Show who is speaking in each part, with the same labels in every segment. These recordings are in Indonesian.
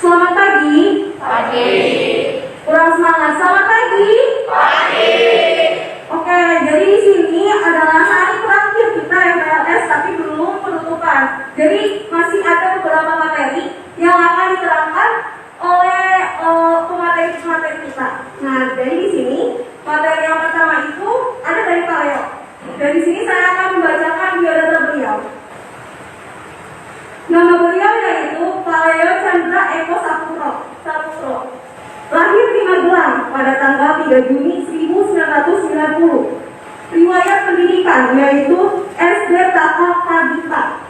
Speaker 1: Selamat pagi.
Speaker 2: Pagi.
Speaker 1: Kurang semangat. Selamat pagi.
Speaker 2: Pagi.
Speaker 1: Oke, jadi di sini adalah hari terakhir kita MPLS tapi belum penutupan. Jadi masih ada beberapa materi yang akan diterangkan oleh pemateri kita. Nah, dari di sini materi yang pertama itu ada dari Pak Leo. Dan di sini saya akan membacakan biodata beliau. Nama beliau yaitu Pak Leo Chandra Eko Saputro. Lahir di Magelang pada tanggal 3 Juni 1990. Riwayat pendidikan yaitu SD Taka Kadita,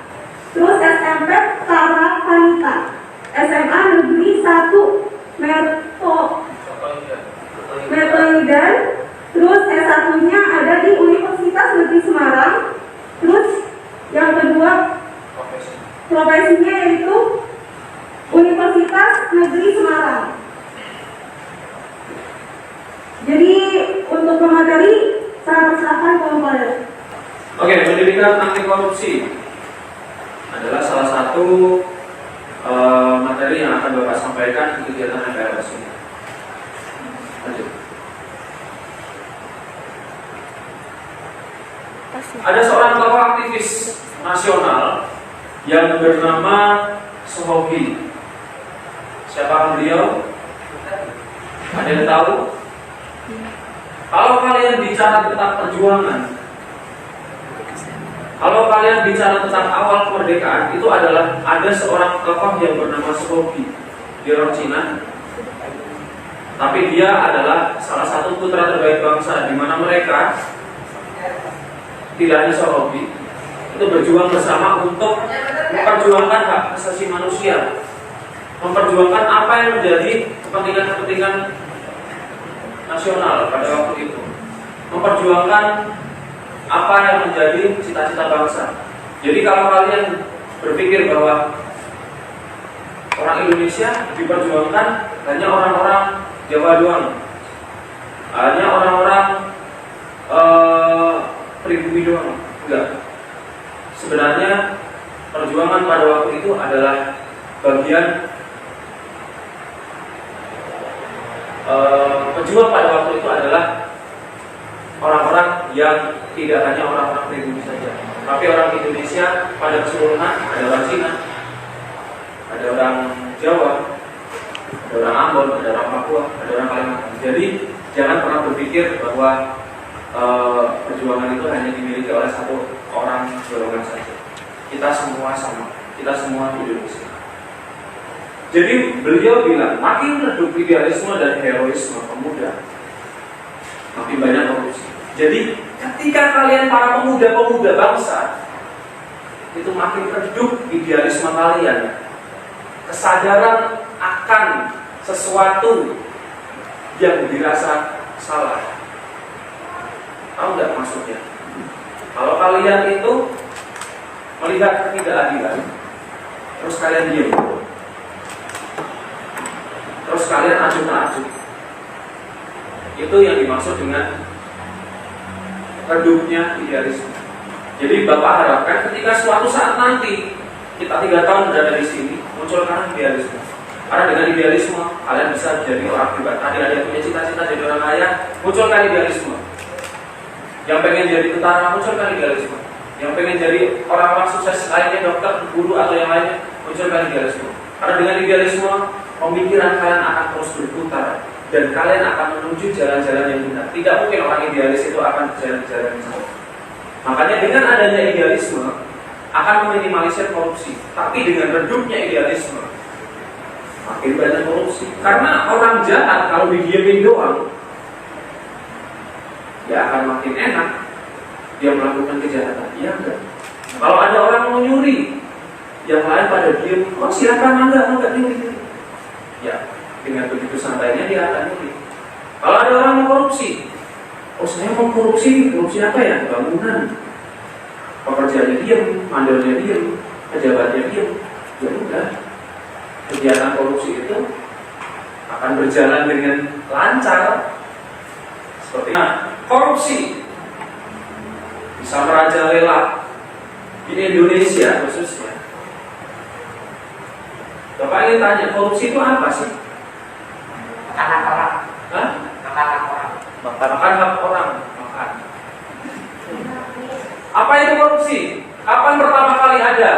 Speaker 1: terus SMP Karang Kanita, SMA Negeri 1 Metropolitan, terus S1-nya ada di Universitas Negeri Semarang, terus yang kedua profesinya yaitu Universitas Negeri Semarang. Jadi untuk pemateri saya persilakan kepada.
Speaker 3: Oke, pendidikan anti korupsi adalah salah satu materi yang akan Bapak sampaikan di kegiatan MPLS ini. Lanjut. Ada seorang tokoh aktivis nasional yang bernama Sohobi. Siapa beliau? Ada yang tahu? Kalau kalian bicara tentang perjuangan, kalau kalian bicara tentang awal kemerdekaan, itu adalah ada seorang tokoh yang bernama Sohobi. Dia orang Cina, tapi dia adalah salah satu putra terbaik bangsa, di mana mereka tidak hanya Sohobi itu berjuang bersama untuk memperjuangkan hak asasi manusia, memperjuangkan apa yang menjadi kepentingan-kepentingan nasional pada waktu itu, memperjuangkan apa yang menjadi cita-cita bangsa. Jadi kalau kalian berpikir bahwa orang Indonesia diperjuangkan hanya orang-orang Jawa doang, hanya orang-orang pribumi doang, enggak. Sebenarnya perjuangan pada waktu itu adalah bagian pejuang pada waktu itu adalah orang-orang yang tidak hanya orang-orang pribumi saja, tapi orang Indonesia pada keseluruhan. Ada orang Cina, ada orang Jawa, ada orang Ambon, ada orang Papua, ada orang Kalimantan. Jadi jangan pernah berpikir bahwa perjuangan itu hanya dimiliki oleh satu orang golongan saja. Kita semua sama, kita semua Indonesia. Jadi beliau bilang, makin redup idealisme dan heroisme pemuda, makin banyak korupsi. Jadi ketika kalian para pemuda-pemuda bangsa itu makin redup idealisme kalian, kesadaran akan sesuatu yang dirasa salah. Tahu nggak maksudnya? Kalau kalian itu melihat ketidakadilan, terus kalian diam, terus kalian acuh-acuh, itu yang dimaksud dengan redupnya idealisme. Jadi Bapak harapkan ketika suatu saat nanti kita 3 tahun berada di sini, munculkan idealisme. Karena dengan idealisme kalian bisa jadi orang hebat. Adik-adik punya cita-cita jadi orang kaya, munculkan idealisme. Yang pengen jadi tentara, munculkan idealisme. Yang pengen jadi orang-orang sukses lainnya, dokter, guru atau yang lainnya, munculkan idealisme. Karena dengan idealisme pemikiran kalian akan terus berputar dan kalian akan menuju jalan-jalan yang benar. Tidak mungkin orang idealis itu akan berjalan di jalan yang salah. Makanya dengan adanya idealisme akan meminimalisir korupsi. Tapi dengan redupnya idealisme makin banyak korupsi. Karena orang jahat kalau didiemin doang, ya akan makin enak dia melakukan kejahatan. Iya enggak? Kalau ada orang mau nyuri, yang lain pada diem, oh silakan enggak nyuri. Ya, dengan begitu santainya dia akan nyuri. Kalau ada orang mau korupsi, oh saya mau korupsi apa ya? Bangunan. Pekerjaannya diem, mandelnya diem, pejabatnya diem. Ya udah, kegiatan korupsi itu akan berjalan dengan lancar. Seperti korupsi bisa merajalela di Indonesia khususnya. Bapak ingin tanya, korupsi itu apa sih?
Speaker 2: Makan orang.
Speaker 3: Hah?
Speaker 2: Makan orang.
Speaker 3: Makan hak orang. Makan. Apa itu korupsi? Kapan pertama kali ada?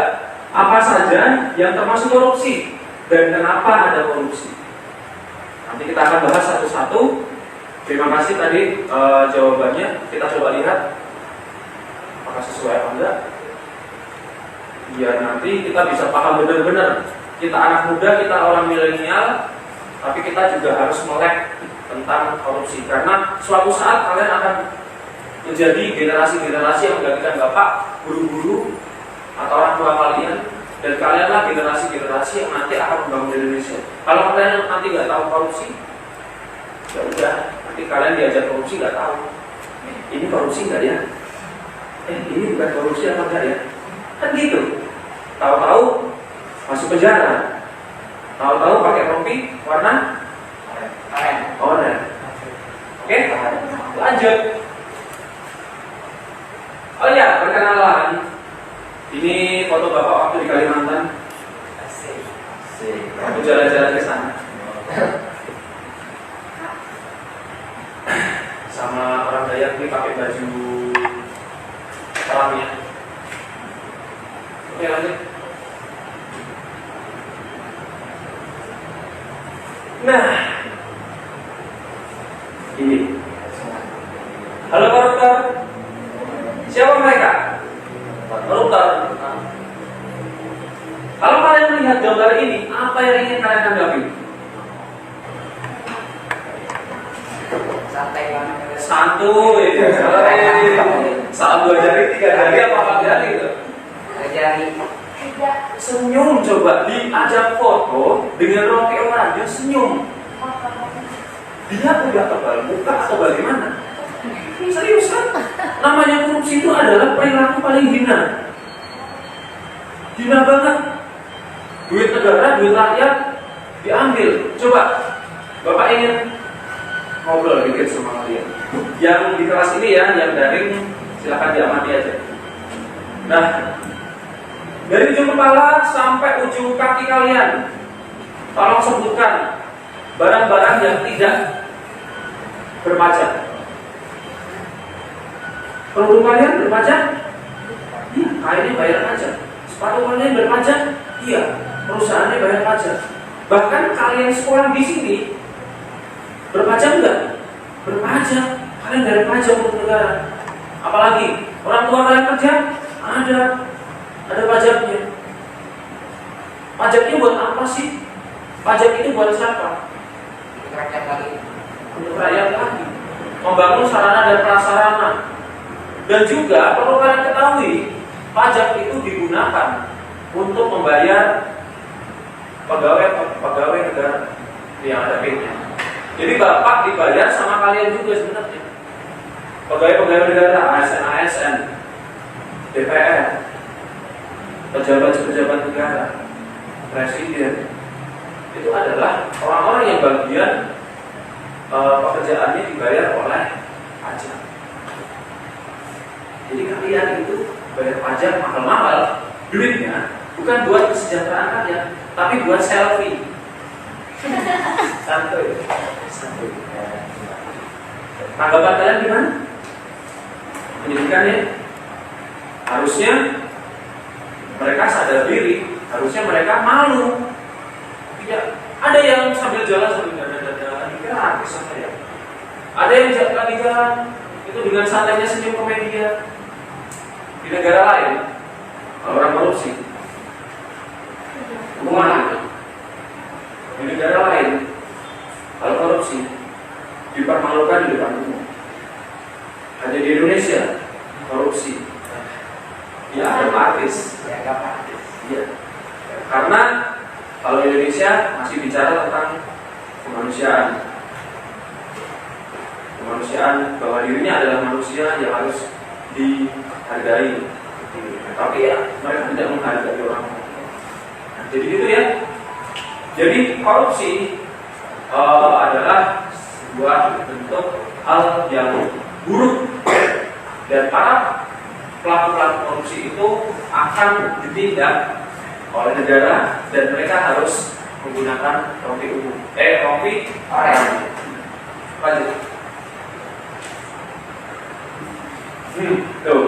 Speaker 3: Apa saja yang termasuk korupsi? Dan kenapa ada korupsi? Nanti kita akan bahas satu-satu. Terima kasih tadi jawabannya. Kita coba lihat apakah sesuai apa enggak. Biar nanti kita bisa paham benar-benar. Kita anak muda, kita orang milenial, tapi kita juga harus melek tentang korupsi. Karena suatu saat kalian akan menjadi generasi-generasi yang menggantikan bapak, guru-guru, atau orang tua kalian. Dan kalianlah generasi-generasi yang nanti akan membangun Indonesia. Kalau kalian nanti nggak tahu korupsi, ya udah, nanti kalian diajar korupsi nggak tahu. Ini korupsi nggak ya? Ini bukan korupsi apa enggak ya? Kan gitu. Tahu-tahu masuk penjara. Tahu-tahu pakai rompi warna oranye. Oke, lanjut. Oh iya, perkenalan. Ini foto bapak waktu di Kalimantan. Aku jalan-jalan ke sana. Sama orang Dayak ini pakai baju perangnya. Oke, lanjut. Nah, ini. Halo koruptor. Siapa mereka? Koruptor. Kalau kalian melihat gambar ini, apa yang ingin kalian tanggapi?
Speaker 2: Santai banget.
Speaker 3: Santuy. Saat 2 jari, 3 jari apa 4 jari itu?
Speaker 2: Jari.
Speaker 3: Senyum coba, diajak foto dengan rompi oranye, senyum. Dia udah tebal muka atau bagaimana? Serius kan? Namanya korupsi itu adalah perilaku paling hina. Hina banget. Duit negara, duit rakyat diambil. Coba, Bapak ingin ngobrol dikit sama kalian. Yang di kelas ini ya, yang daring silakan diamati aja. Nah, dari ujung kepala sampai ujung kaki kalian, tolong sebutkan barang-barang yang tidak berpajak. Produk kalian berpajak? Iya, kainnya bayar pajak. Sepatu kalian berpajak? Iya, perusahaannya bayar pajak. Bahkan kalian sekolah di sini berpajak enggak? Berpajak. Kalian dari pajak untuk negara. Apalagi orang tua kalian kerja? Ada pajaknya. Pajaknya buat apa sih? Pajak itu buat siapa?
Speaker 2: Rakyat lagi.
Speaker 3: Untuk rakyat lagi. Membangun sarana dan prasarana. Dan juga perlu kalian ketahui, pajak itu digunakan untuk membayar pegawai negara yang ada PIN-nya. Jadi bapak dibayar sama kalian juga sebenarnya. Pegawai negara, ASN, DPR, pejabat-pejabat negara, presiden, itu adalah orang-orang yang bagian pekerjaannya dibayar oleh pajak. Jadi kalian itu bayar pajak mahal-mahal, duitnya bukan buat kesejahteraan kalian, tapi buat selfie. Santuy. Tanggapan kalian gimana? Pendidikannya harusnya mereka sadar diri, harusnya mereka malu. Tidak ada yang sambil jalan sambil dada-dada, gratis sama ya. Ada yang lagi jalan itu dengan santainya senyum ke media. Di negara lain, kalau orang korupsi, kemana? Di negara lain, kalau korupsi dipermalukan di depan umum. Hanya di Indonesia, korupsi ya ada artis. Ya. Karena kalau di Indonesia masih bicara tentang kemanusiaan, bahwa dirinya adalah manusia yang harus dihargai. Tapi ya mereka tidak menghargai orang. Nah, jadi gitu ya. Jadi korupsi adalah sebuah bentuk hal yang buruk, dan para pelaku korupsi itu akan ditindak oleh negara dan mereka harus menggunakan rompi umum. Rompi
Speaker 2: Orang.
Speaker 3: lanjut. Tuh.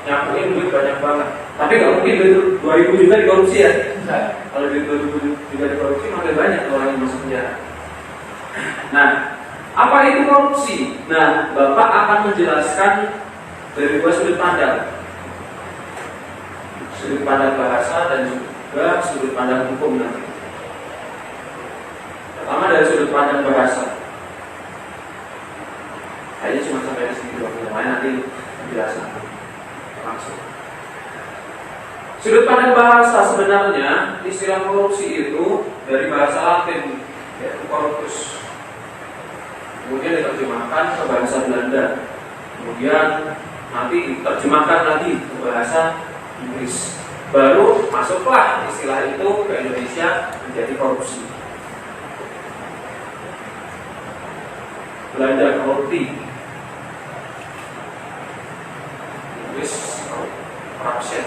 Speaker 3: Nyapuin duit banyak banget. Tapi nggak mungkin duit 2000 juga dikorupsi ya. Kalau duit 2000 juga dikorupsi makin banyak orang yang masuk penjara. Nah, apa itu korupsi? Nah, Bapak akan menjelaskan dari dua sudut pandang. Sudut pandang bahasa dan juga sudut pandang hukum nanti. Pertama dari sudut pandang bahasa. Kayaknya cuma sampai di sini dulu. Yang lain nanti penjelasan langsung. Sudut pandang bahasa sebenarnya istilah korupsi itu dari bahasa Latin yaitu corpus. Kemudian diterjemahkan ke bahasa Belanda. Kemudian nanti diterjemahkan lagi ke bahasa Inggris. Baru masuklah istilah itu ke Indonesia menjadi korupsi. Belanda korupsi, Inggris corruption.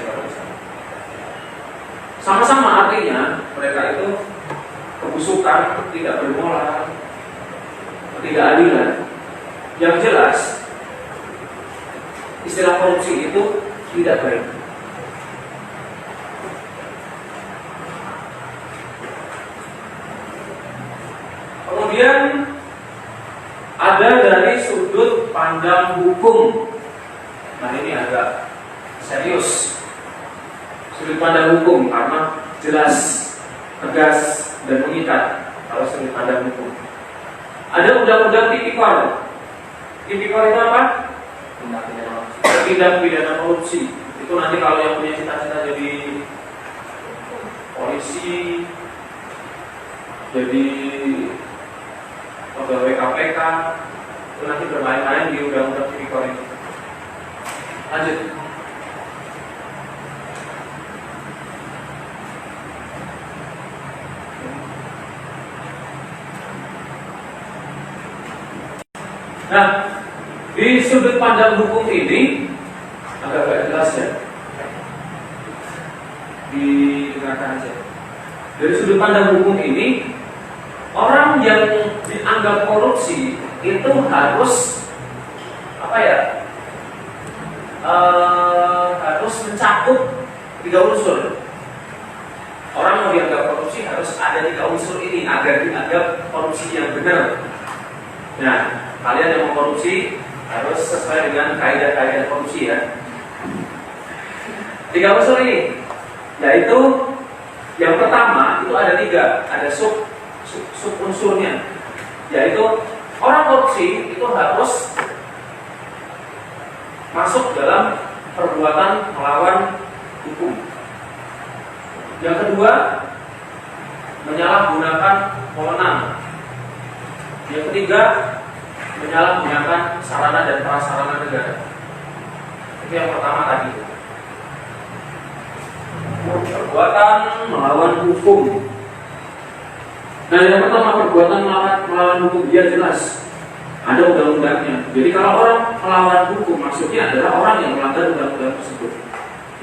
Speaker 3: Sama-sama artinya mereka itu kebusukan, tidak bermoral, ketidakadilan. Yang jelas istilah korupsi itu tidak baik. Kemudian ada dari sudut pandang hukum. Nah ini agak serius. Sudut pandang hukum karena jelas, tegas, dan mengikat. Kalau sudut pandang hukum, ada undang-undang tipikor. Tipikor itu apa? Tindak pidana korupsi. Itu nanti kalau yang punya cita-cita jadi polisi, jadi pegawai KPK, itu nanti bermain-main di undang-undang tipikor itu. Lanjut. Nah, di sudut pandang hukum ini agak jelas ya. Didengarkan aja. Dari sudut pandang hukum ini, orang yang dianggap korupsi itu harus apa ya? Harus mencakup 3 unsur. Orang mau dianggap korupsi harus ada 3 unsur ini agar dianggap korupsi yang benar. Nah, kalian yang mau korupsi harus sesuai dengan kaidah-kaidah korupsi ya. 3 unsur ini, yaitu yang pertama itu ada 3, ada sub unsurnya, yaitu orang korupsi itu harus masuk dalam perbuatan melawan hukum. Yang kedua, menyalahgunakan wewenang. Yang ketiga, menyalahgunakan sarana dan prasarana negara. Itu yang pertama tadi. Perbuatan melawan hukum. Nah, yang pertama perbuatan melawan hukum dia jelas ada undang-undangnya. Jadi kalau orang melawan hukum maksudnya adalah orang yang melanggar undang-undang tersebut.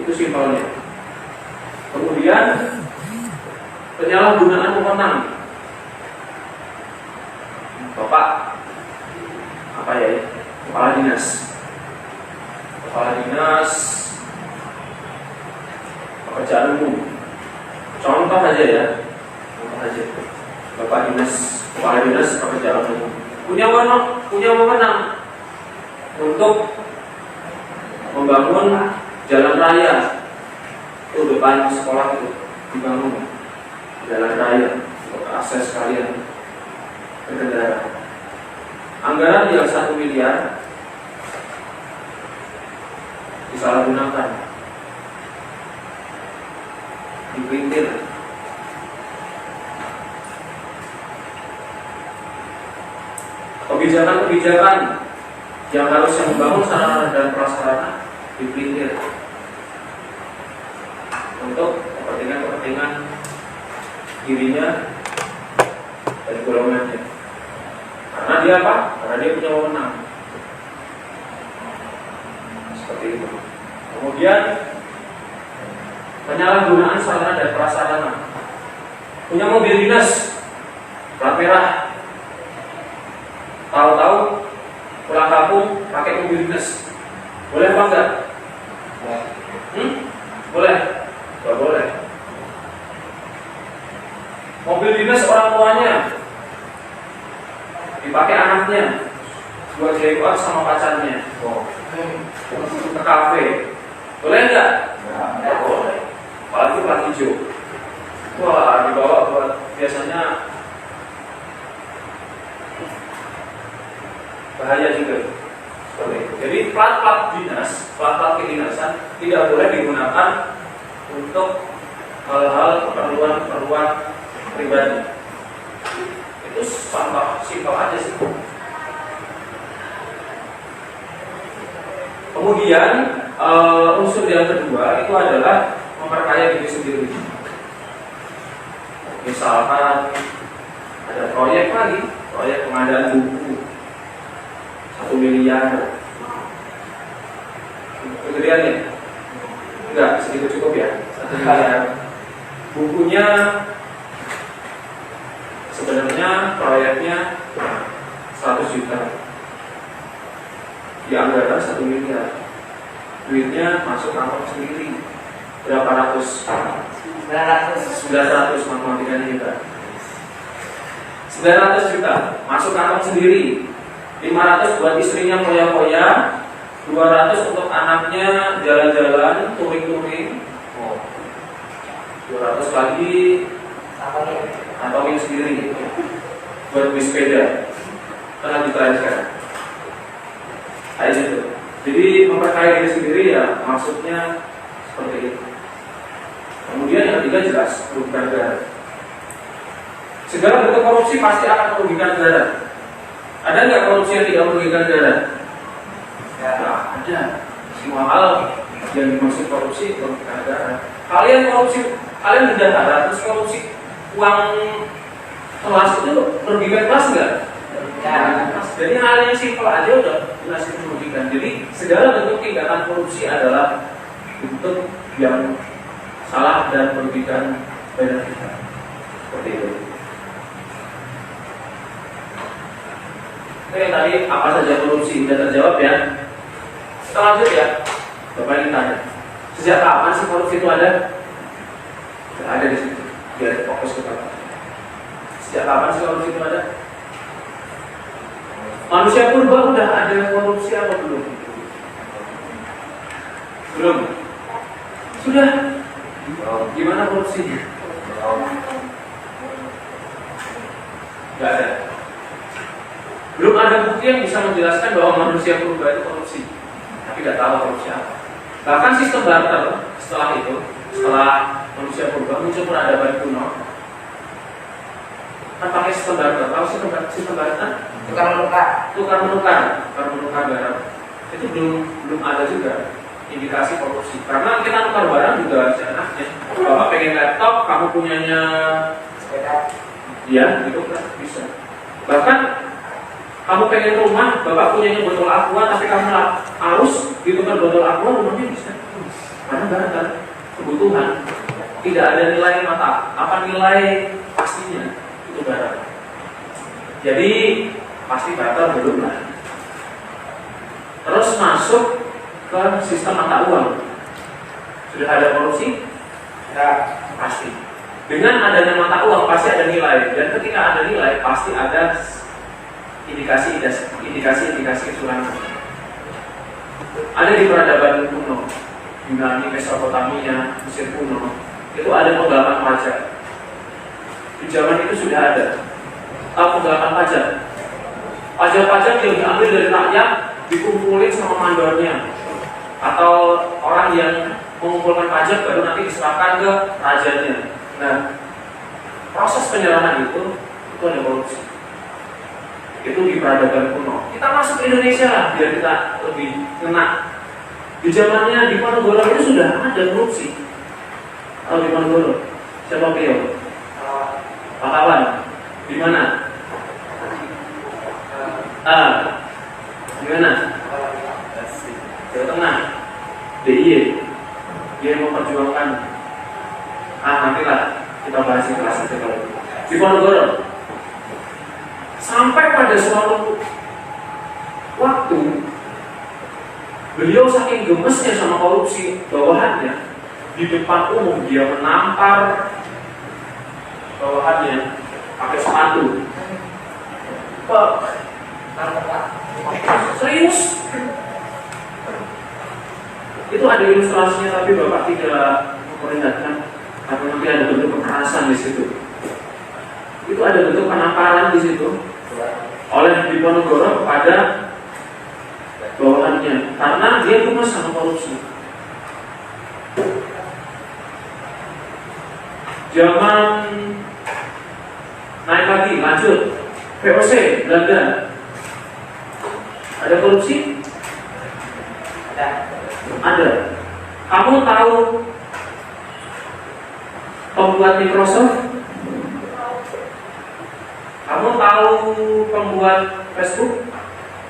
Speaker 3: Itu simpelnya. Kemudian penyalahgunaan wewenang. Bapak apa ya? Kepala dinas. Kepala dinas pekerjaan umum. Contoh aja ya. Contoh aja. Bapak dinas, kepala dinas pekerjaan umum punya wewenang untuk membangun jalan raya. Itu depan sekolah itu dibangun jalan raya untuk akses kalian berkendara. Anggaran yang 1 miliar disalahgunakan, dipelintir. Kebijakan-kebijakan yang harusnya membangun sarana dan prasarana dipelintir untuk kepentingan dirinya dan golongannya. Karena dia apa? Karena dia punya wewenang. Seperti itu. Kemudian penyalahgunaan sarana dan prasarana. Punya mobil dinas, plat merah, tahu-tahu pulang kampung pakai mobil dinas, boleh apa enggak? Boleh? Enggak boleh. Mobil dinas orang tuanya dipakai anaknya buat jalan sama pacarnya, ke kafe, boleh enggak? Enggak boleh. Apalagi plat hijau. Wah, dibawa buat biasanya bahaya juga. Seperti itu. Jadi plat-plat dinas, plat-plat kedinasan tidak boleh digunakan untuk hal-hal keperluan pribadi. Itu contoh simpel aja sih. Kemudian unsur yang kedua itu adalah memperkaya diri sendiri. Misalkan ada proyek lagi, proyek pengadaan buku 1 miliar. Kegedeannya? Enggak, segitu cukup ya, 1 miliar. Bukunya sebenarnya proyeknya 100 juta. Di anggaran 1 miliar. Duitnya masuk kantong sendiri. Berapa ratus? 900 matematikanya juga. 900 juta masuk kantong sendiri. 500 buat istrinya foya-foya, 200 untuk anaknya jalan-jalan, touring-touring. 200 lagi kantongin sendiri buat beli sepeda. Karena ditanya sekarang. Kayak gitu. Jadi memperkaya diri sendiri ya maksudnya seperti itu. Kemudian yang ketiga jelas merugikan negara. Segala bentuk korupsi pasti akan merugikan negara. Ada nggak korupsi yang tidak merugikan negara? Ya, ada. Semua hal yang dimaksud korupsi merugikan negara. Kalian korupsi, kalian bendahara terus korupsi uang kelas itu merugikan kelas nggak? Ya. Jadi hal yang simpel aja udah jelas itu merugikan. Jadi segala bentuk tindakan korupsi adalah bentuk yang salah dan merugikan banyak kita. Seperti itu. Oke, tadi apa saja korupsi sudah terjawab ya. Kita lanjut ya. Bapak ingin tanya, sejak kapan sih korupsi itu ada? Tidak ada di situ. Biar fokus ke Bapak. Sejak kapan sih korupsi itu ada? Manusia purba udah ada korupsi apa belum? Belum. Sudah. Gimana korupsinya? Gak ada. Belum ada bukti yang bisa menjelaskan bahwa manusia purba itu korupsi. Tapi tidak tahu korupsi apa. Bahkan sistem barter setelah itu, setelah manusia purba muncul peradaban kuno, kan pakai sistem barter. Tahu sistem barter? Tukar menukar barang. Itu belum ada juga indikasi korupsi. Karena kita tukar barang juga seenaknya. Bapak pengen laptop, kamu punyanya sepeda, ya gitu kan bisa. Bahkan kamu pengen rumah, bapak punyanya botol aqua, tapi kamu harus ditukar botol aqua, rumahnya bisa. Karena barang kebutuhan, tidak ada nilai mata. Apa nilai pastinya itu barang. Jadi pasti barter belum lah. Terus masuk ke sistem mata uang. Sudah ada korupsi? Ya, pasti. Dengan adanya mata uang pasti ada nilai, dan ketika ada nilai pasti ada indikasi kecurangan. Ada di peradaban kuno, Yunani, Mesopotamia, Mesir kuno, itu ada penggelapan pajak. Di zaman itu sudah ada. Tahu penggelapan pajak? Pajak-pajak yang diambil dari rakyat dikumpulin sama mandornya, atau orang yang mengumpulkan pajak baru nanti diserahkan ke rajanya. Nah, proses penyerahan itu ada korupsi. Itu di peradaban kuno. Kita masuk ke Indonesia lah, biar kita lebih kena. Di zamannya Diponegoro itu sudah ada korupsi. Tahu Diponegoro? Siapa beliau? Pahlawan. Di mana? Di mana? Jawa Tengah. DIY. Dia memperjuangkan Nanti lah kita bahas di kelas itu kalau di Ponorogo. Sampai pada suatu waktu beliau saking gemesnya sama korupsi bawahannya, di depan umum dia menampar bawahannya pakai sepatu. Pak, serius? Itu ada ilustrasinya tapi Bapak tidak memperingatkan karena nanti ada bentuk kekerasan di situ. Itu ada bentuk penamparan di situ oleh Diponegoro kepada bawahannya karena dia gemes sama korupsi. Zaman naik lagi, lanjut VOC Belanda. Ada korupsi? Ada. Kamu tahu pembuat Microsoft? Kamu tahu pembuat Facebook?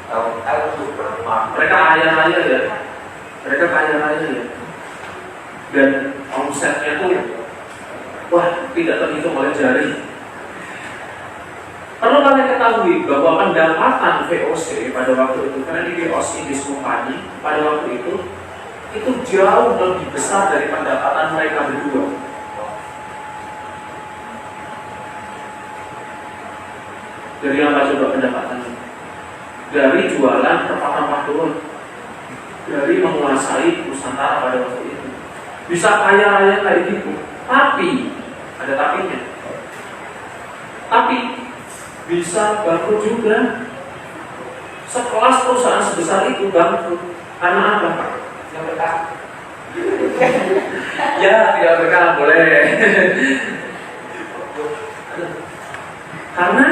Speaker 2: Tahu.
Speaker 3: Mereka kaya-raya ya. Mereka kaya-raya ya. Dan omsetnya tuh wah, tidak terhitung oleh jari. Perlu kalian ketahui bahwa pendapatan VOC pada waktu itu, karena di VOC di Company pada waktu itu jauh lebih besar dari pendapatan mereka berdua. Dari apa coba pendapatannya? Dari jualan rempah-rempah doang, dari menguasai Nusantara pada waktu itu. Bisa kaya-raya kayak gitu, tapi ada tapinya. Tapi bisa bangkrut juga. Sekelas perusahaan sebesar itu bangkrut karena apa?
Speaker 2: Yang berkah.
Speaker 3: Ya, tidak berkah boleh. Karena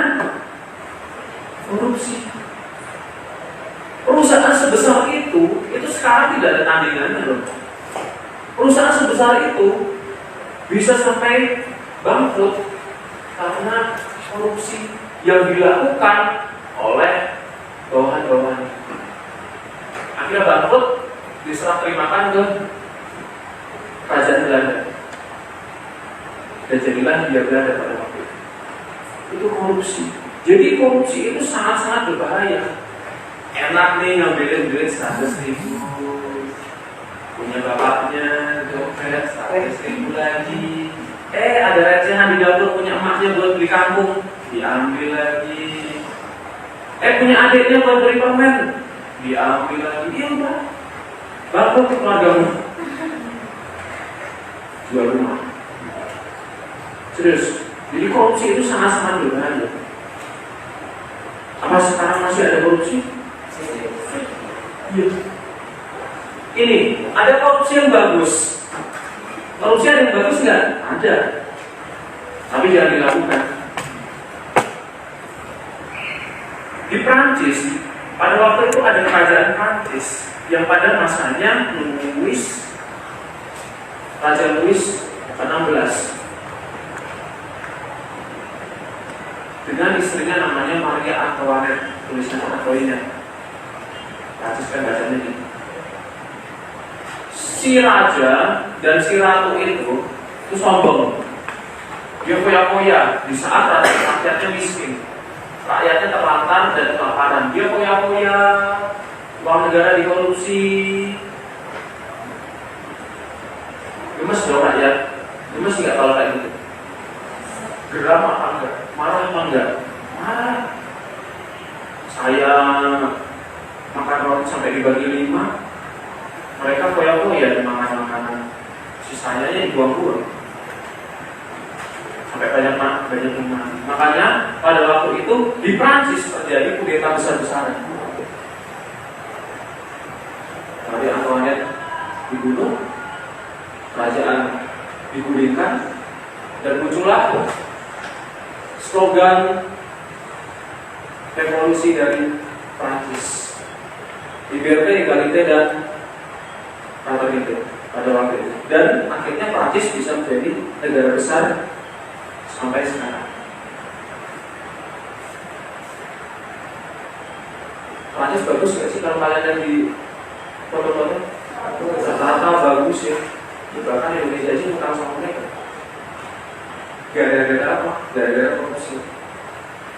Speaker 3: korupsi. Perusahaan sebesar itu sekarang tidak ada tandingannya loh. Perusahaan sebesar itu bisa sampai bangkrut karena korupsi yang dilakukan oleh bawahan-bawahan. Akhirnya bangkrut, diserah terimakan ke kerajaan Belanda. Dan jadilah dia Belanda pada waktu itu. Itu korupsi. Jadi korupsi itu sangat-sangat berbahaya. Enak nih ngambilin duit 100.000, punya bapaknya dompet 100.000 lagi. Ada recehan di dapur, punya emaknya buat beli kampung, diambil lagi. Punya adiknya buat beli permen, diambil lagi. Iya udah, bangkrut keluargamu. Jual rumah. Serius. Jadi korupsi itu sangat-sangat berbahaya. Apa sekarang masih ada korupsi? Iya. Ini ada korupsi yang bagus. Korupsi ada yang bagus nggak? Ada. Tapi jangan dilakukan. Di Prancis pada waktu itu ada kerajaan Prancis yang pada masanya Raja Louis ke-16 dengan istrinya namanya Maria Antoinette, tulisan Antoinette. Prancis kan bacanya ini. Si raja dan si ratu itu sombong. Dia foya-foya di saat rakyatnya miskin, rakyatnya terlantar dan kelaparan. Dia foya-foya, uang negara dikorupsi. Gemes dong rakyat, gemes nggak kalau kayak gitu? Geram apa enggak? Marah apa enggak? Marah. Saya makan roti sampai dibagi 5, mereka foya-foya dimakan makanan, sisanya dibuang-buang sampai banyak rumah. Makanya pada waktu itu di Prancis terjadi kudeta besar-besaran. Maria Antoinette dibunuh, kerajaan digulingkan, dan muncullah slogan revolusi dari Prancis. Liberté, Égalité, dan fraternité pada waktu itu. Dan akhirnya Prancis bisa menjadi negara besar sampai sekarang. Prancis bagus nggak sih kalau kalian lihat di foto-foto? Rata-rata bagus ya. Bahkan Indonesia sih bukan sama mereka. Gara-gara apa? Gara-gara korupsi.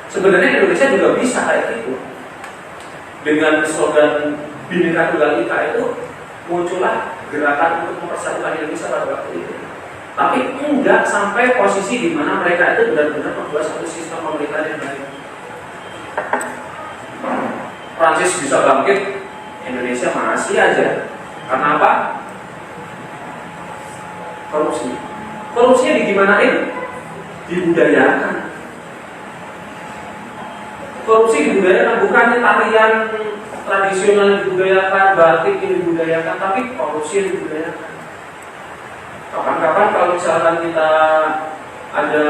Speaker 3: Sebenarnya Indonesia juga bisa kayak gitu. Dengan slogan Bhinneka Tunggal Ika itu muncullah gerakan untuk mempersatukan Indonesia pada waktu itu. Tapi enggak sampai posisi di mana mereka itu benar-benar membuat satu sistem pemerintahan yang baik. Prancis bisa bangkit, Indonesia masih aja. Karena apa? Korupsi. Korupsinya digimanain? Dibudayakan. Korupsi dibudayakan, bukannya tarian tradisional dibudayakan, batik yang dibudayakan, tapi korupsi yang dibudayakan. Kapan-kapan kalau misalkan kita ada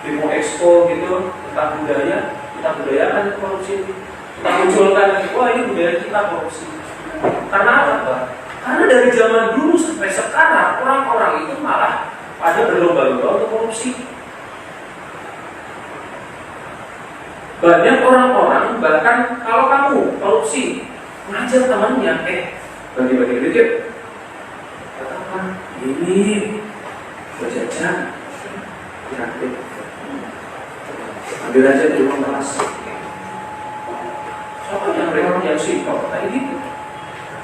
Speaker 3: demo expo gitu tentang budaya, kita budayakan korupsi ini. Kita munculkan, wah ini budaya kita korupsi. Karena apa? Karena dari zaman dulu sampai sekarang orang-orang itu malah pada berlomba-lomba untuk korupsi. Banyak orang-orang bahkan kalau kamu korupsi ngajak temannya, bagi-bagi duit yuk. Katakan ini berjajan, gratis. Ambil aja di uang kelas. Soalnya mereka punya sikap kayak gitu.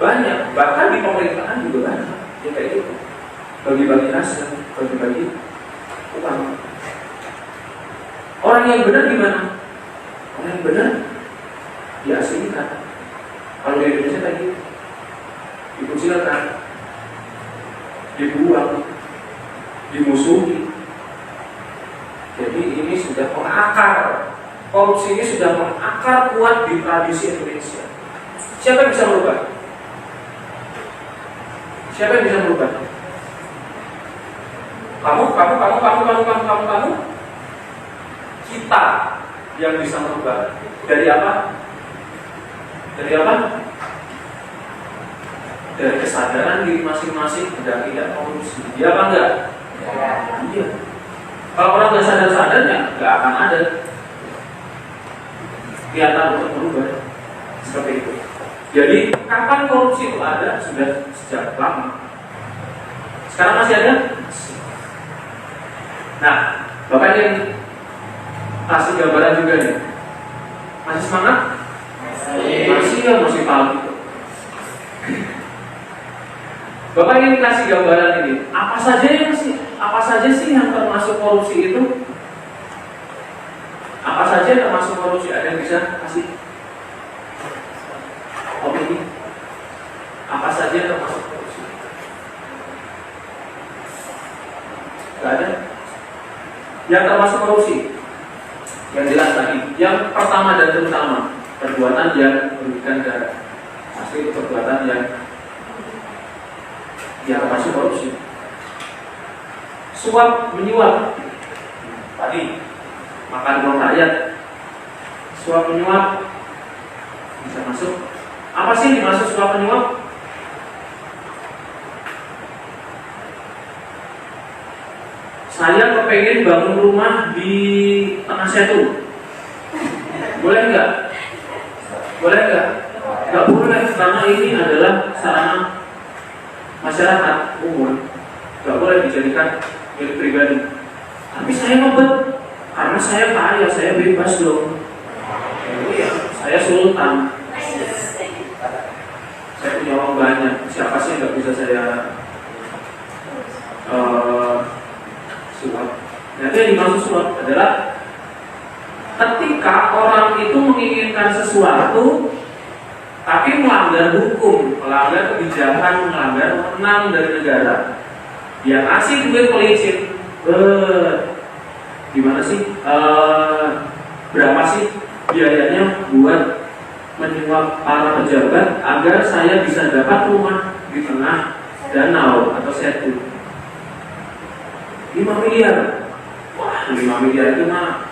Speaker 3: Banyak, bahkan di pemerintahan juga banyak yang kayak gitu. Bagi-bagi hasil, bagi-bagi uang. Orang yang benar gimana? Orang yang benar diasingkan. Kalau di Indonesia tadi dikucilkan, dibuang, dimusuhi. Jadi ini sudah mengakar. Korupsi ini sudah mengakar kuat di tradisi Indonesia. Siapa yang bisa merubah? Siapa yang bisa merubah? Kamu. Kita yang bisa merubah. Dari apa? Dari apa? Dari kesadaran diri masing-masing sudah tidak korupsi. Iya apa enggak? Iya. Kalau orang nggak sadar-sadarnya, nggak akan ada kelihatan untuk merubah seperti itu. Jadi kapan korupsi itu ada? Sudah sejak lama. Sekarang masih ada? Nah, Bapak ingin kasih gambaran juga nih. Masih semangat? Masih ya, masih paham gitu. Bapak ingin kasih gambaran ini. Apa saja sih yang termasuk korupsi itu? Apa saja yang termasuk korupsi? Ada yang bisa kasih opini? Apa saja yang termasuk korupsi? Gak ada. Yang termasuk korupsi, yang jelas tadi, yang pertama dan terutama perbuatan yang merugikan negara. Pasti itu perbuatan yang termasuk korupsi. Suap menyuap, tadi makan uang rakyat, suap menyuap bisa masuk. Apa sih yang dimaksud suap menyuap? Saya kepengen bangun rumah di tengah setu. Boleh nggak? Boleh nggak? Nggak boleh, karena ini adalah sarana masyarakat umum. Nggak boleh dijadikan milik pribadi. Tapi saya ngebet, karena saya kaya, saya bebas dong. Iya, saya sultan. Saya punya uang banyak. Siapa sih yang nggak bisa saya suap? Jadi yang dimaksud suap adalah ketika orang itu menginginkan sesuatu tapi melanggar hukum, melanggar kebijakan, melanggar wewenang dari negara. Dia kasih duit pelicin, gimana sih? Berapa sih biayanya buat menyuap para pejabat agar saya bisa dapat rumah di tengah danau atau setu? 5 miliar. Wah, 5 miliar itu mah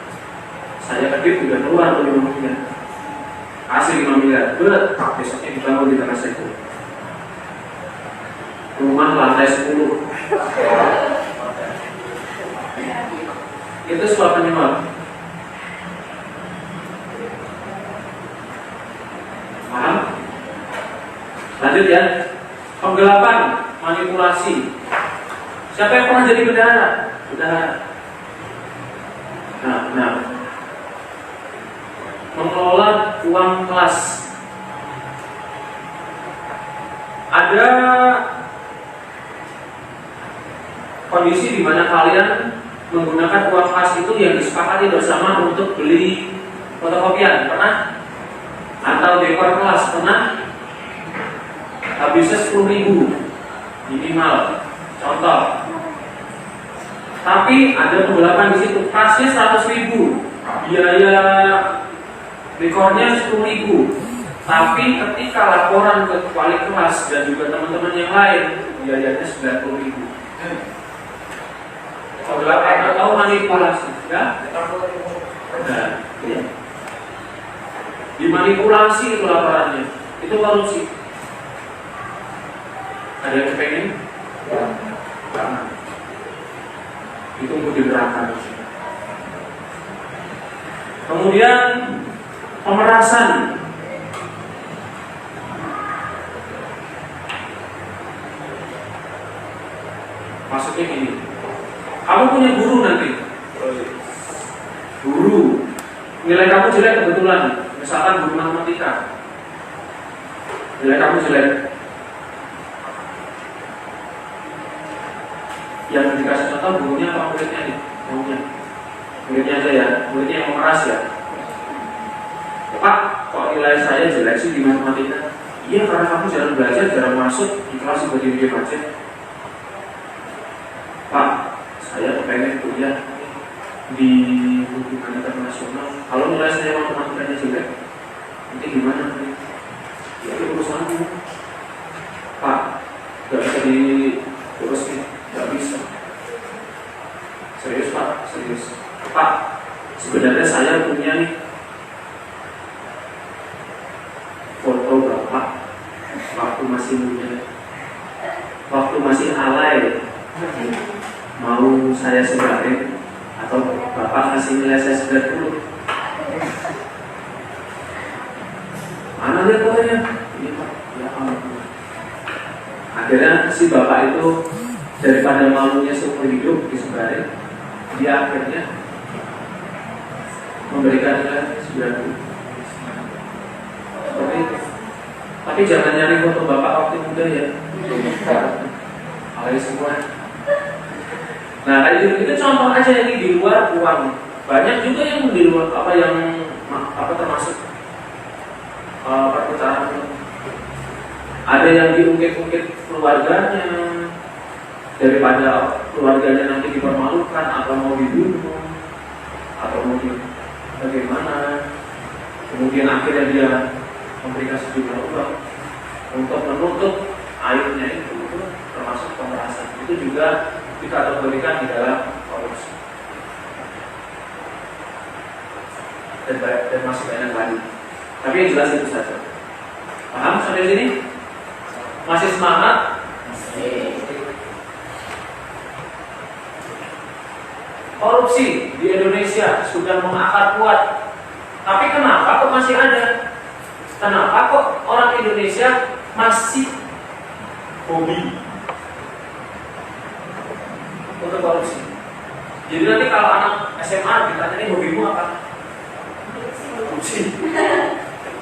Speaker 3: saya kedip udah keluar tuh 5 miliar. Kasih 5 miliar, besoknya dibangun di tengah setu. Rumah lantai 10. Itu suap menyuap. Paham? Lanjut ya. Penggelapan, manipulasi. Siapa yang pernah jadi bendahara? Bendahara. mengelola uang kelas. Ada kondisi di mana kalian menggunakan uang kelas itu yang disepakati bersama untuk beli fotokopian, pernah? Atau dekor kelas, pernah? Habisnya 10.000 minimal, contoh. Tapi ada penggelapan di situ, kelasnya 100.000, biaya dekornya 10.000. Tapi ketika laporan ke wali kelas dan juga teman-teman yang lain, biayanya 90.000. Penggelapan atau manipulasi, ya? Nah, iya. Dimanipulasi itu laporannya, itu korupsi. Ada yang kepengen? Jangan. Itu untuk digerakkan. Kemudian pemerasan. Maksudnya gini, kamu punya guru nanti. Guru, nilai kamu jelek kebetulan. Misalkan guru matematika, nilai kamu jelek. Yang dikasih contoh gurunya apa muridnya nih? Muridnya aja ya, muridnya yang memeras ya. Pak, kok nilai saya jelek sih di matematika? Iya, karena kamu jarang belajar, jarang masuk di kelas sebagai aja. Pak, saya pengen kuliah di hubungan internasional. Kalau nilai saya matematikanya jelek, nanti gimana? Ya itu urusanmu. Pak, gak bisa diurusin, gak bisa. Serius Pak, serius. Pak, sebenarnya saya punya nih foto Bapak waktu masih muda, waktu masih alay. Mau saya sebarin atau Bapak kasih nilai saya 90? Mana dia fotonya? Ini Pak, ya ampun. Akhirnya si Bapak itu daripada malunya seumur hidup disebarin, dia akhirnya memberikan nilai 90. Seperti itu. Tapi jangan nyari foto Bapak waktu muda ya. Alay semua. Nah, itu contoh aja ini di luar uang. Banyak juga yang di luar termasuk perpecahan. Ada yang diungkit-ungkit keluarganya daripada keluarganya nanti dipermalukan atau mau dibunuh atau mungkin bagaimana. Kemudian akhirnya dia memberikan sejumlah uang untuk menutup aibnya itu termasuk pemerasan. Itu juga dikategorikan di dalam korupsi. Dan masih banyak lagi. Tapi yang jelas itu saja. Paham sampai sini? Masih semangat? Korupsi di Indonesia sudah mengakar kuat. Tapi kenapa kok masih ada? Kenapa kok orang Indonesia masih hobi untuk korupsi? Jadi nanti kalau anak SMA ditanya ini hobimu apa? Korupsi.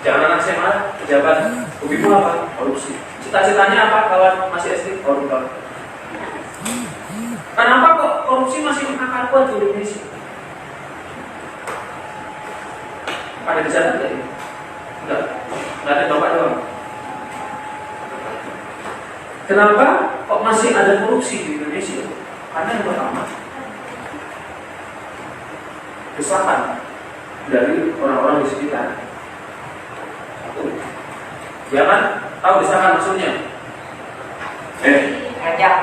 Speaker 3: Jangan anak SMA pejabat, hobimu apa? Korupsi. Cita-citanya apa kalau masih SD? Koruptor. Kenapa kok korupsi masih mengakar kuat di Indonesia? Pada dicatat nggak ini? Enggak ada bapak doang. Kenapa kok masih ada korupsi di Indonesia? Karena yang pertama, desakan dari orang-orang di sekitar. Satu, ya kan? Tahu desakan maksudnya?
Speaker 2: Ngajak.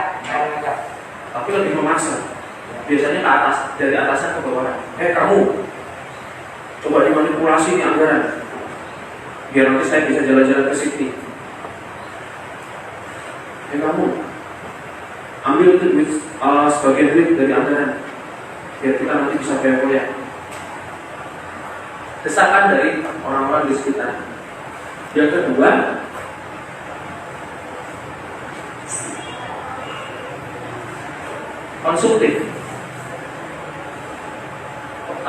Speaker 3: Tapi lebih memaksa. Biasanya ke atas, dari atasan ke bawah. Kamu, coba dimanipulasi nih anggaran, biar nanti saya bisa jalan-jalan ke sini. Kamu, ambil itu duit, sebagian duit dari anggaran, biar kita nanti bisa bayar kuliah. Desakan dari orang-orang di sekitar. Yang kedua, konsumtif.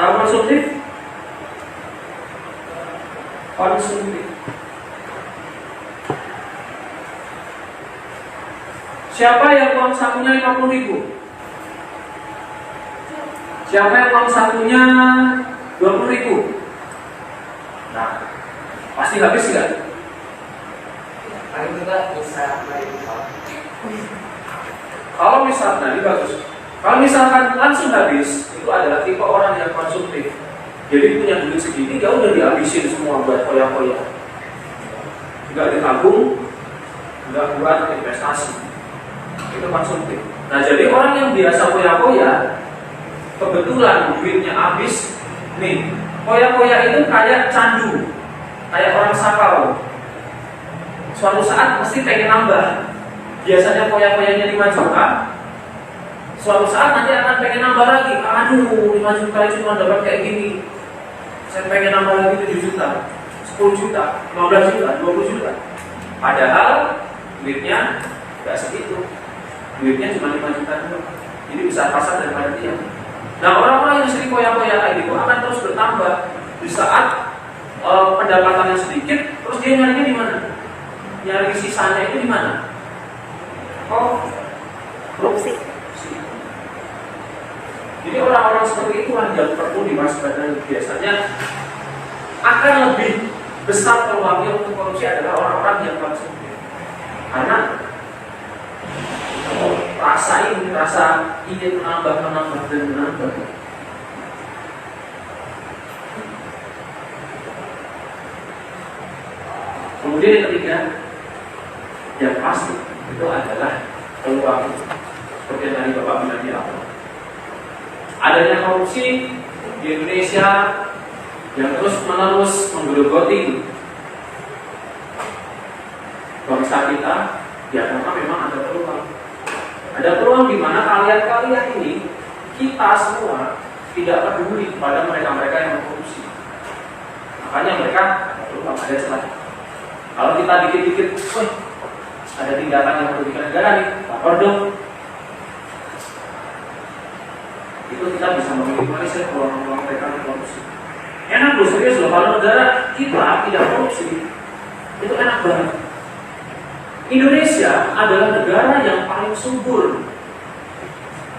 Speaker 3: Konsumtif konsumtif. Siapa yang uang sakunya 50.000? Siapa yang uang sakunya 20.000? Nah, pasti habis nggak?
Speaker 2: Paling juga bisa berimpor.
Speaker 3: Kalau misalnya, ini bagus. Kalau misalkan langsung habis, itu adalah tipe orang yang konsumtif. Jadi punya duit segini, ya udah dihabisin semua buat koya-koya. Nggak ditabung, nggak buat investasi. Itu konsumtif. Nah, jadi orang yang biasa koya-koya, kebetulan duitnya habis, nih, koya-koya itu kayak candu, kayak orang sakau. Suatu saat mesti pengen nambah. Biasanya koya-koyanya 5 juta, suatu saat nanti akan pengen nambah lagi. Aduh, 5 juta cuma dapat kayak gini. Saya pengen nambah lagi 7 juta, 10 juta, 15 juta, 20 juta. Padahal duitnya nggak segitu. Duitnya cuma 5 juta doang. Jadi bisa pasar daripada dia. Nah, orang-orang yang sering koya-koya kayak gitu akan terus bertambah. Di saat pendapatannya sedikit, terus dia nyarinya di mana? Nyari sisanya itu di mana? Oh, korupsi. Jadi orang-orang seperti itu yang perlu diwaspadai. Biasanya akan lebih besar peluangnya untuk korupsi adalah orang-orang yang konsumtif. Karena rasa ingin menambah dan menambah. Kemudian yang ketiga, yang pasti itu adalah peluang seperti yang tadi Bapak bilang di awal. Adanya korupsi di Indonesia yang terus-menerus menggerogoti bangsa kita, ya karena memang ada peluang. Ada peluang di mana kalian ini, kita semua tidak peduli kepada mereka-mereka yang mengkorupsi. Makanya mereka peluang ada celah. Kalau kita dikit-dikit, ada tindakan yang merugikan negara nih, lapor dong. Itu kita bisa meminimalisir peluang-peluang mereka yang korupsi. Enak loh, serius loh, kalau negara kita tidak korupsi, itu enak banget. Indonesia adalah negara yang paling subur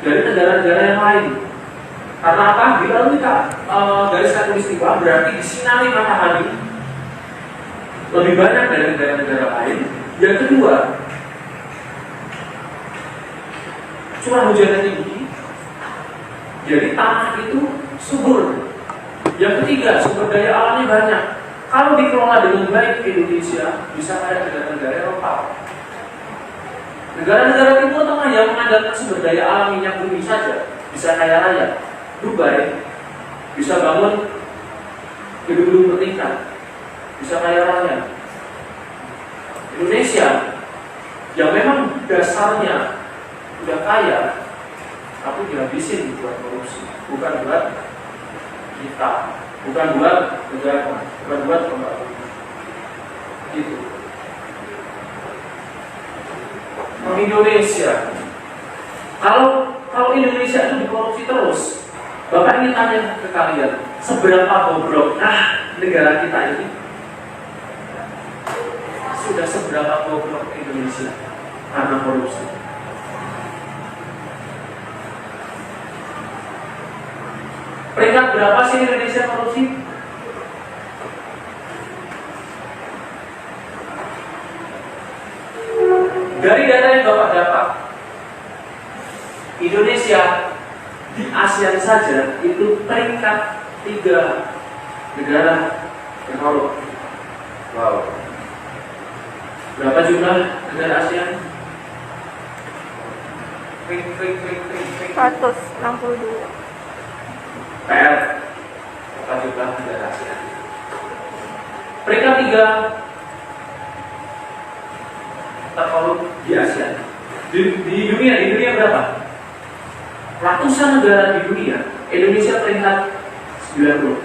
Speaker 3: dari negara-negara yang lain. Karena apa? Bila kita garis khatulistiwa berarti disinari matahari lebih banyak dari negara-negara lain. Yang kedua, curah hujannya tinggi, jadi tanah itu subur. Yang ketiga, sumber daya alamnya banyak. Kalau dikelola dengan baik, Indonesia bisa kayak negara-negara Eropa. Negara-negara Timur Tengah yang mengandalkan sumber daya alam minyak bumi saja bisa kaya raya. Dubai bisa bangun gedung-gedung bertingkat, bisa kaya raya. Indonesia yang memang dasarnya udah kaya, tapi dihabisin buat korupsi, bukan buat kita, bukan buat negara, bukan buat pembangunan. Gitu. Indonesia, kalau Indonesia itu dikorupsi terus, Bapak ingin tanya ke kalian, seberapa bobrok negara kita ini? Sudah seberapa bobrok Indonesia karena korupsi? Peringkat berapa sih Indonesia korupsi? Dari data yang Bapak dapat, Indonesia di ASEAN saja itu peringkat 3 negara yang korup. Wow. Berapa jumlah negara ASEAN?
Speaker 4: 162.
Speaker 3: PR. Berapa jumlah negara ASEAN? Peringkat 3 terkorup di ASEAN. Di dunia berapa? Ratusan negara di dunia, Indonesia peringkat 90.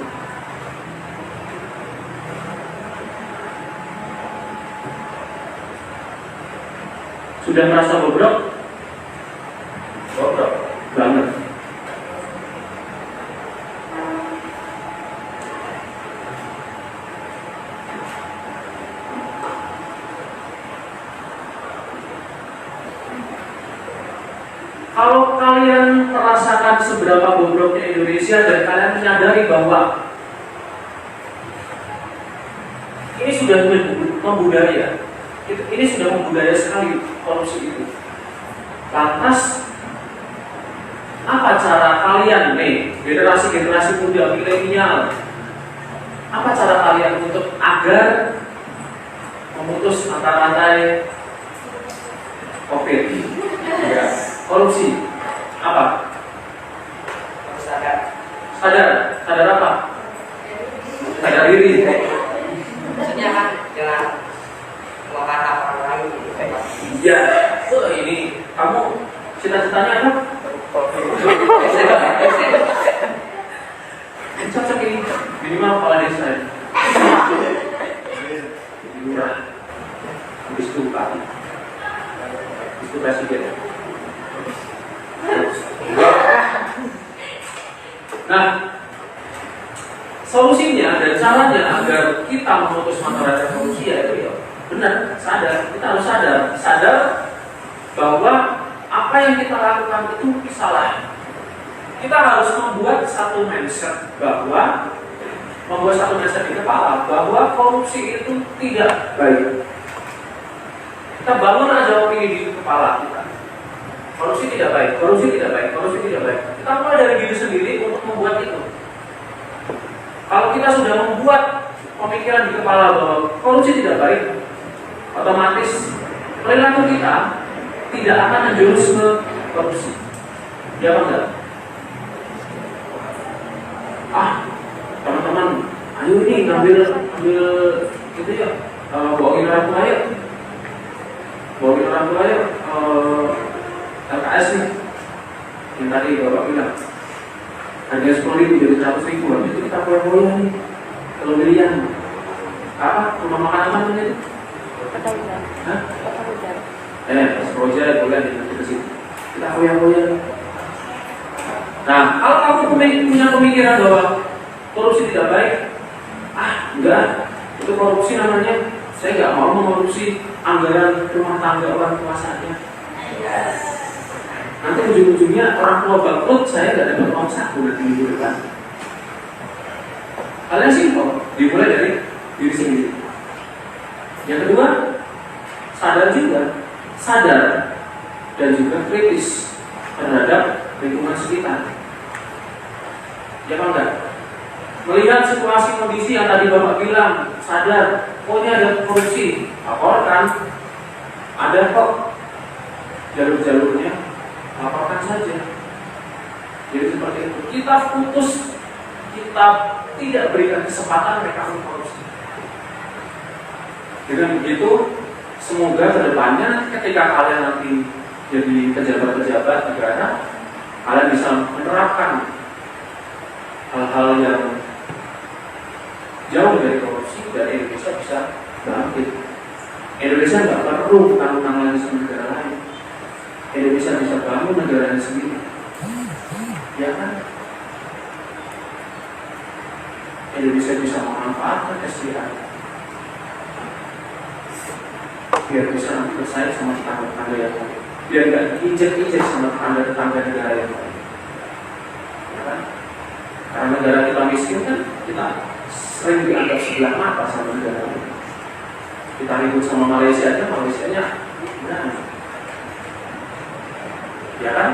Speaker 3: Sudah merasa bobrok? Bobrok banget. Kalau kalian merasakan seberapa bobroknya Indonesia dan kalian menyadari bahwa ini sudah membudaya, ini sudah membudaya sekali korupsi itu. Lantas, apa cara kalian nih, generasi muda milenial, apa cara kalian untuk agar memutus rantai COVID, ya, korupsi? Apa? Sadar apa? Sadar diri.
Speaker 2: Maksudnya kan jangan mengarah orang lain gitu.
Speaker 3: Iya, ini kamu cita-citanya apa? Cocok ini minimal kepala desa ya. Lurah, habis itu bupati, habis itu presiden. Nah, solusinya dan caranya agar kita memutus mata rantai korupsi ya itu ya benar, kita harus sadar bahwa apa yang kita lakukan itu salah. Kita harus membuat satu mindset di kepala bahwa korupsi itu tidak baik. Kita bangun aja opini di kepala kita. Korupsi tidak baik. Kita mulai dari diri sendiri untuk membuat itu. Kalau kita sudah membuat pemikiran di kepala bahwa korupsi tidak baik, otomatis perilaku kita tidak akan menjurus ke korupsi. Ya enggak? Teman-teman, ayo ini ngambil gitu ya, bawain orang tua ya, LKS nih, yang tadi Bapak bilang, harga 10.000 jadi 100.000, habis itu kita koyak-koyak nih, kalau pilihan, apa, rumah makan apa namanya itu? Hah? Project, boleh di situ. Kita koyak-koyak. Nah, kalau kamu punya pemikiran bahwa korupsi tidak baik, enggak, itu korupsi namanya, saya nggak mau mengkorupsi anggaran rumah tangga orang tua saja. Nanti ujung-ujungnya orang tua bangkrut, saya nggak dapat uang saku nanti minggu depan. Kalian simpel, dimulai dari diri sendiri. Yang kedua, sadar dan juga kritis terhadap lingkungan sekitar. Ya kan enggak? Melihat situasi kondisi yang tadi Bapak bilang, sadar, ini ada korupsi, laporkan. Ada kok jalur-jalurnya, laporkan saja. Jadi seperti itu. Kita putus, kita tidak berikan kesempatan mereka untuk korupsi. Dengan begitu, semoga kedepannya ketika kalian nanti jadi pejabat-pejabat negara, kalian bisa menerapkan hal-hal yang jauh dari korupsi dan Indonesia bisa bangkit. Indonesia nggak perlu utang-utang lagi sama negara lain. Indonesia bisa bangun negaranya sendiri. Ya kan? Indonesia bisa memanfaatkan SDM biar bisa nanti bersaing sama tetangga-tetangga yang lain. Biar nggak diinjek-injek sama tetangga-tetangga negara yang lain. Ya kan? Karena negara kita miskin kan, kita sering dianggap sebelah mata sama negara lain. Kita ribut sama Malaysia nya benar. Ya kan?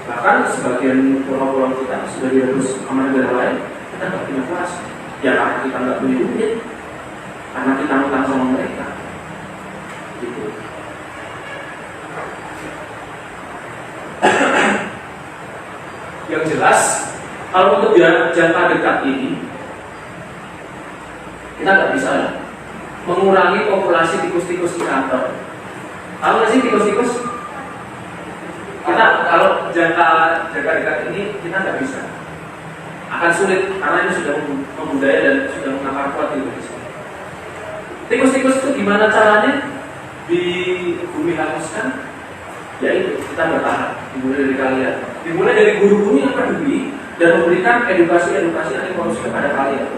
Speaker 3: Bahkan sebagian pulau-pulau kita sudah direbus sama negara lain, kita nggak punya kuasa. Ya karena kita nggak punya duit, karena kita ngutang sama mereka. Gitu. Yang jelas, kalau untuk jangka dekat ini, kita nggak bisa mengurangi populasi tikus-tikus di kantor. Tahu nggak sih tikus-tikus? Kita kalau jangka dekat ini kita nggak bisa, akan sulit karena ini sudah membudaya dan sudah mengakar kuat di Indonesia. Tikus-tikus itu gimana caranya di bumi hanguskan? Yaitu kita bertahan, dimulai dari kalian, dimulai dari guru-guru yang peduli dan memberikan edukasi anti korupsi kepada kalian.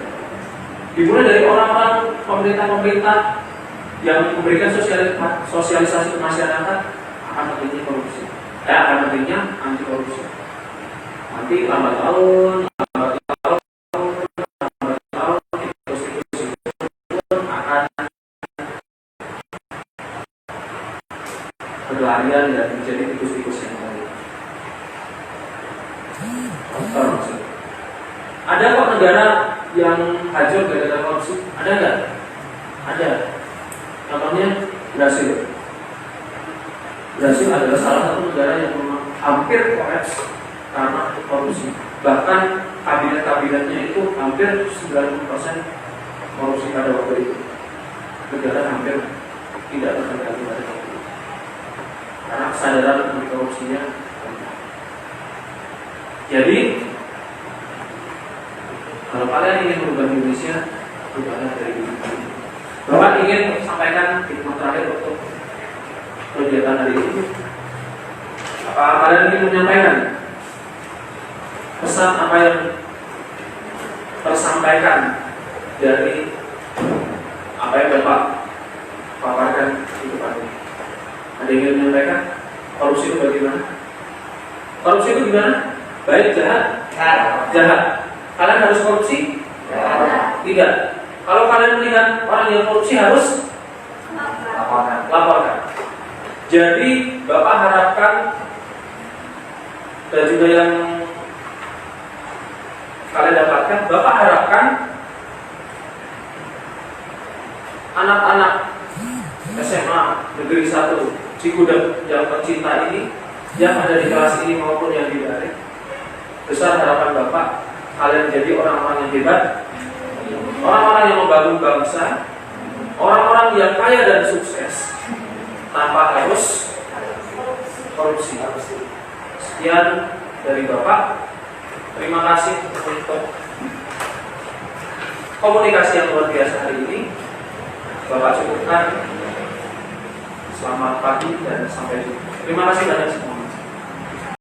Speaker 3: Dimulai dari orang-orang pemerintah yang memberikan sosialisasi ke masyarakat akan pentingnya korupsi. Akan pentingnya anti korupsi. Nanti lambat laun tikus-tikus pun akan berlarian dan menjadi tikus-tikus yang baik. Ada kok negara yang hancur gara-gara korupsi? Ada nggak? Ada. Contohnya Brasil. Brasil adalah salah satu negara yang memang hampir kolaps karena korupsi. Bahkan kabinet-kabinetnya itu hampir 90% korupsi pada waktu itu. Negara hampir tidak terkendali pada waktu itu. Karena kesadaran untuk korupsinya. Jadi, kalau kalian ingin merubah Indonesia, rubahlah dari diri. Bapak ingin sampaikan hikmah terakhir untuk kegiatan hari ini. Apa kalian ingin menyampaikan pesan apa yang tersampaikan dari apa yang Bapak paparkan di depan ini? Ada yang ingin menyampaikan korupsi itu bagaimana? Korupsi itu gimana? Baik, jahat? Jahat. Kalian harus korupsi? Tidak. Kalau kalian melihat orang yang korupsi harus laporkan. Jadi Bapak harapkan dan juga yang kalian dapatkan, Bapak harapkan anak-anak SMA Negeri 1 Cigudeg yang tercinta ini, yang ada di kelas ini maupun yang di daring, besar harapan Bapak kalian jadi orang-orang yang hebat, orang-orang yang membangun bangsa, orang-orang yang kaya dan sukses tanpa harus korupsi. Sekian dari Bapak. Terima kasih untuk komunikasi yang luar biasa hari ini. Bapak cukupkan. Selamat pagi dan sampai jumpa. Terima kasih banyak semua.